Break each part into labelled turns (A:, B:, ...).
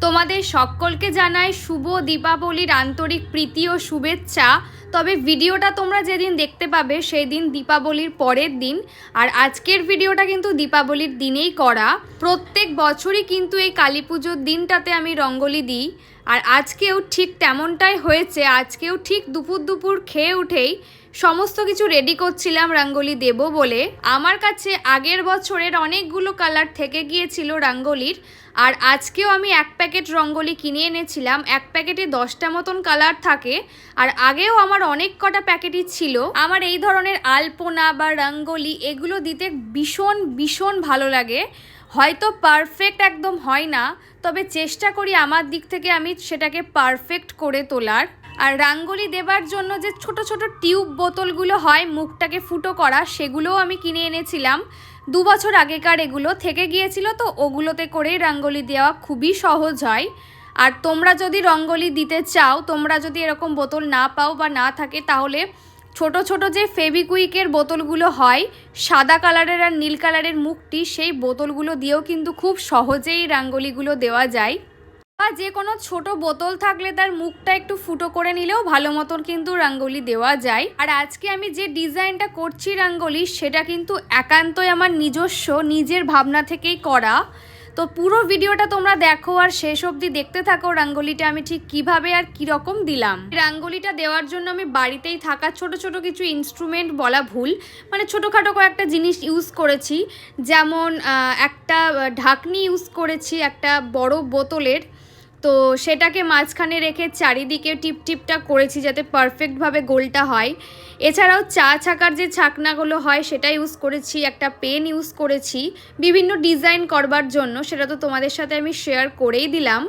A: তোমাদের সকলকে জানাই শুভ দীপাবলির আন্তরিক প্রীতি ও শুভেচ্ছা। তবে ভিডিওটা তোমরা যেদিন দেখতে পাবে সেই দিন দীপাবলির পরের দিন, আর আজকের ভিডিওটা কিন্তু দীপাবলির দিনেই করা। প্রত্যেক বছরই কিন্তু এই কালী পুজোর দিনটাতে আমি রঙ্গোলি দিই, আর আজকেও ঠিক তেমনটাই হয়েছে। আজকেও ঠিক দুপুর খেয়ে উঠেই সমস্ত কিছু রেডি করছিলাম রঙ্গোলি দেব বলে। আমার কাছে আগের বছরের অনেকগুলো কালার থেকে গিয়েছিল রঙ্গোলির, আর আজকেও আমি এক প্যাকেট রঙ্গোলি কিনে এনেছিলাম। এক প্যাকেটে 10টা মতন কালার থাকে, আর আগেও আমার অনেক কটা প্যাকেটই ছিল। আমার এই ধরনের আলপনা বা রঙ্গোলি এগুলো দিতে ভীষণ ভালো লাগে। হয়তো পারফেক্ট একদম হয় না, তবে চেষ্টা করি আমার দিক থেকে আমি সেটাকে পারফেক্ট করে তোলার। আর রঙ্গোলি দেবার জন্য যে ছোট ছোট টিউব বোতলগুলো হয় মুখটাকে ফুটো করা, সেগুলোও আমি কিনে এনেছিলাম। 2 বছর আগেকার এগুলো থেকে গিয়েছিল, তো ওগুলোতে করেই রঙ্গোলি দেওয়া খুবই সহজ হয়। আর তোমরা যদি রঙ্গোলি দিতে চাও, তোমরা যদি এরকম বোতল না পাও বা না থাকে, তাহলে ছোট ছোট যে ফেভিকুইকের বোতলগুলো হয় সাদা কালারের আর নীল কালারের মুখটি, সেই বোতলগুলো দিয়েও কিন্তু খুব সহজেই রঙ্গোলিগুলো দেওয়া যায়। বা যে কোনো ছোট বোতল থাকলে তার মুখটা একটু ফুটো করে নিলেও ভালো মতন কিন্তু রঙ্গোলি দেওয়া যায়। আর আজকে আমি যে ডিজাইনটা করছি রঙ্গোলি, সেটা কিন্তু একান্তই আমার নিজস্ব, নিজের ভাবনা থেকেই করা। তো পুরো ভিডিওটা তোমরা দেখো আর শেষ অবধি দেখতে থাকো রঙ্গোলিটা আমি ঠিক কিভাবে আর কীরকম দিলাম। রঙ্গোলিটা দেওয়ার জন্য আমি বাড়িতেই থাকা ছোট ছোট কিছু ইনস্ট্রুমেন্ট বলা ভুল, মানে ছোটোখাটো কয়েকটা জিনিস ইউজ করেছি। যেমন একটা ঢাকনি ইউজ করেছি একটা বড় বোতলের, তো সেটাকে মাঝখানে রেখে চারিদিকে টিপটা করেছি যাতে পারফেক্টভাবে গোলটা হয়। এছাড়াও চা ছাকার যে ছাকনাগুলো হয় সেটা ইউজ করেছি, একটা পেন ইউজ করেছি বিভিন্ন ডিজাইন করবার জন্য, সেটা তো তোমাদের সাথে আমি শেয়ার করেই দিলাম।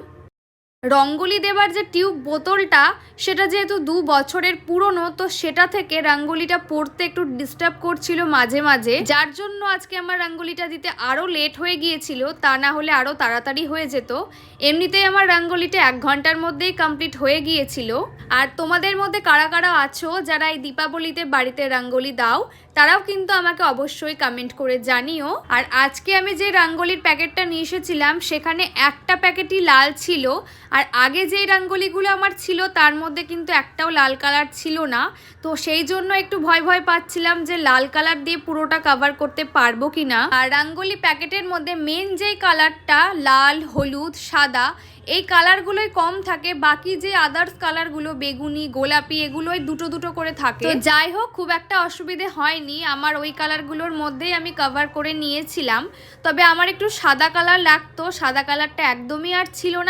A: রঙ্গোলি দেবার যে টিউব বোতলটা, সেটা যেহেতু 2 বছরের পুরনো, তো সেটা থেকে রঙ্গোলিটা পড়তে একটু ডিস্টার্ব করছিল মাঝে মাঝে, যার জন্য আজকে আমার রঙ্গোলিটা দিতে আরও লেট হয়ে গিয়েছিল। তা না হলে আরও তাড়াতাড়ি হয়ে যেত। এমনিতেই আমার রঙ্গোলিটা 1 ঘন্টার মধ্যেই কমপ্লিট হয়ে গিয়েছিল। আর তোমাদের মধ্যে কারা কারা আছো যারা এই দীপাবলিতে বাড়িতে রঙ্গোলি দাও, তারাও কিন্তু আমাকে অবশ্যই কমেন্ট করে জানিও। আর আজকে আমি যে রঙ্গোলির প্যাকেটটা নিয়ে এসেছিলাম, সেখানে একটা প্যাকেটই লাল ছিল, আর আগে যেই রঙ্গোলিগুলো আমার ছিল তার মধ্যে কিন্তু একটাও লাল কালার ছিল না। তো সেই জন্য একটু ভয় পাচ্ছিলাম যে লাল কালার দিয়ে পুরোটা কভার করতে পারবো কিনা। আর রঙ্গোলি প্যাকেটের মধ্যে মেন যেই কালারটা লাল, হলুদ, সাদা, এই কালারগুলোই কম থাকে। বাকি যে আদার্স কালারগুলো বেগুনি, গোলাপি, এগুলোই দুটো করে থাকে। তো যাই হোক, খুব একটা অসুবিধে হয়নি। আমার ওই কালারগুলোর মধ্যেই আমি কভার করে নিয়েছিলাম। তবে আমার একটু সাদা কালার লাগতো, সাদা কালারটা একদমই আর ছিল না।